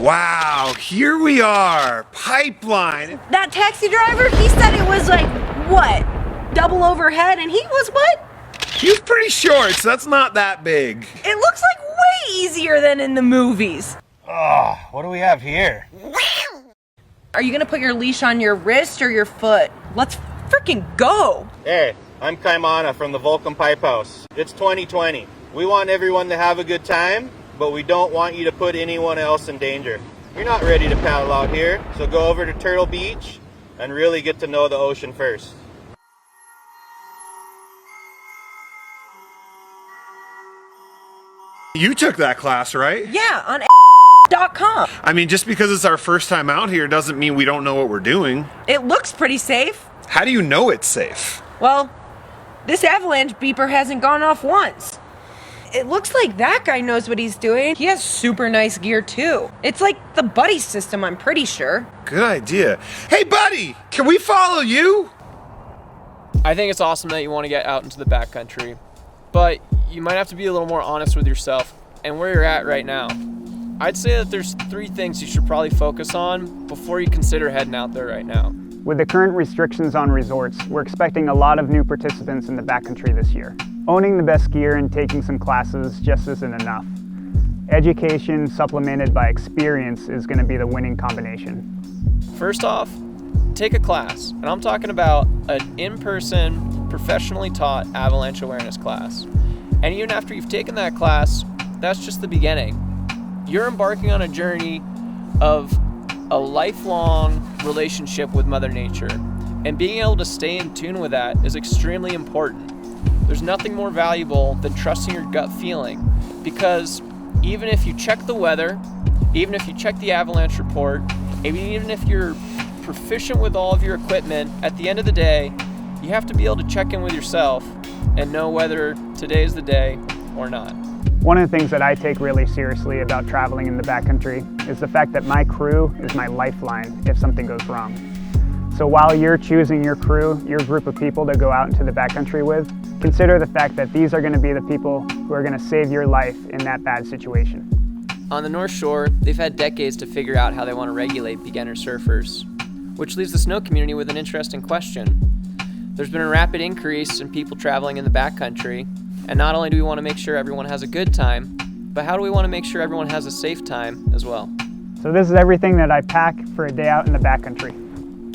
Wow, here we are, pipeline. That taxi driver, he said it was like, what, double overhead, and he was what? He was pretty short, so that's not that big. It looks like way easier than in the movies. Oh, what do we have here? Are you gonna put your leash on your wrist or your foot? Let's freaking go. Hey, I'm Kaimana from the Vulcan Pipe House. It's 2020. We want everyone to have a good time, but we don't want you to put anyone else in danger. You're not ready to paddle out here, so go over to Turtle Beach and really get to know the ocean first. You took that class, right? Yeah, on .com. I mean, just because it's our first time out here doesn't mean we don't know what we're doing. It looks pretty safe. How do you know it's safe? Well, this avalanche beeper hasn't gone off once. It looks like that guy knows what he's doing. He has super nice gear too. It's like the buddy system, I'm pretty sure. Good idea. Hey buddy, can we follow you? I think it's awesome that you want to get out into the backcountry, but you might have to be a little more honest with yourself and where you're at right now. I'd say that there's 3 things you should probably focus on before you consider heading out there right now. With the current restrictions on resorts, we're expecting a lot of new participants in the backcountry this year. Owning the best gear and taking some classes just isn't enough. Education supplemented by experience is going to be the winning combination. First off, take a class, and I'm talking about an in-person, professionally taught avalanche awareness class. And even after you've taken that class, that's just the beginning. You're embarking on a journey of a lifelong relationship with Mother Nature, and being able to stay in tune with that is extremely important. There's nothing more valuable than trusting your gut feeling, because even if you check the weather, even if you check the avalanche report, even if you're proficient with all of your equipment, at the end of the day, you have to be able to check in with yourself and know whether today's the day or not. One of the things that I take really seriously about traveling in the backcountry is the fact that my crew is my lifeline if something goes wrong. So while you're choosing your crew, your group of people to go out into the backcountry with, consider the fact that these are going to be the people who are going to save your life in that bad situation. On the North Shore, they've had decades to figure out how they want to regulate beginner surfers, which leaves the snow community with an interesting question. There's been a rapid increase in people traveling in the backcountry, and not only do we want to make sure everyone has a good time, but how do we want to make sure everyone has a safe time as well? So this is everything that I pack for a day out in the backcountry.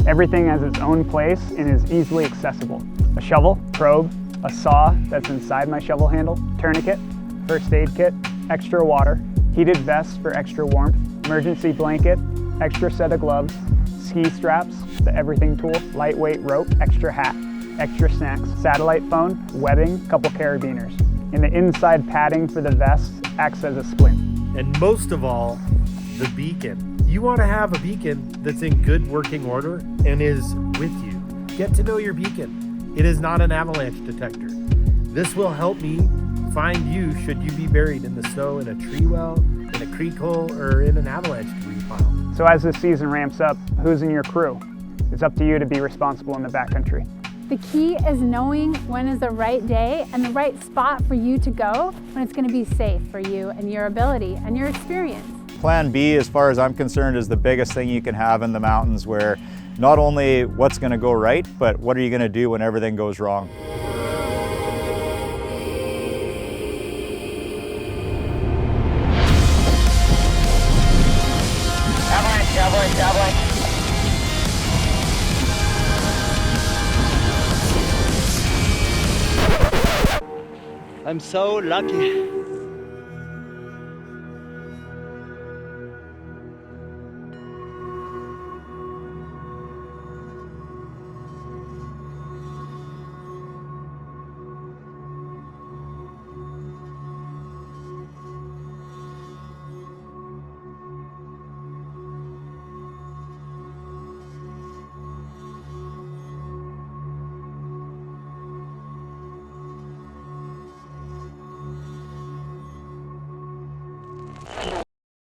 Everything has its own place and is easily accessible. A shovel, probe, a saw that's inside my shovel handle, tourniquet, first aid kit, extra water, heated vest for extra warmth, emergency blanket, extra set of gloves, ski straps, the everything tool, lightweight rope, extra hat, extra snacks, satellite phone, webbing, couple carabiners. And the inside padding for the vest acts as a splint. And most of all, the beacon. You want to have a beacon that's in good working order and is with you. Get to know your beacon. It is not an avalanche detector. This will help me find you should you be buried in the snow, in a tree well, in a creek hole, or in an avalanche debris pile. So as this season ramps up, who's in your crew? It's up to you to be responsible in the backcountry. The key is knowing when is the right day and the right spot for you to go when it's going to be safe for you and your ability and your experience. Plan B, as far as I'm concerned, is the biggest thing you can have in the mountains, where not only what's going to go right, but what are you going to do when everything goes wrong. Avalanche, avalanche, avalanche. I'm so lucky.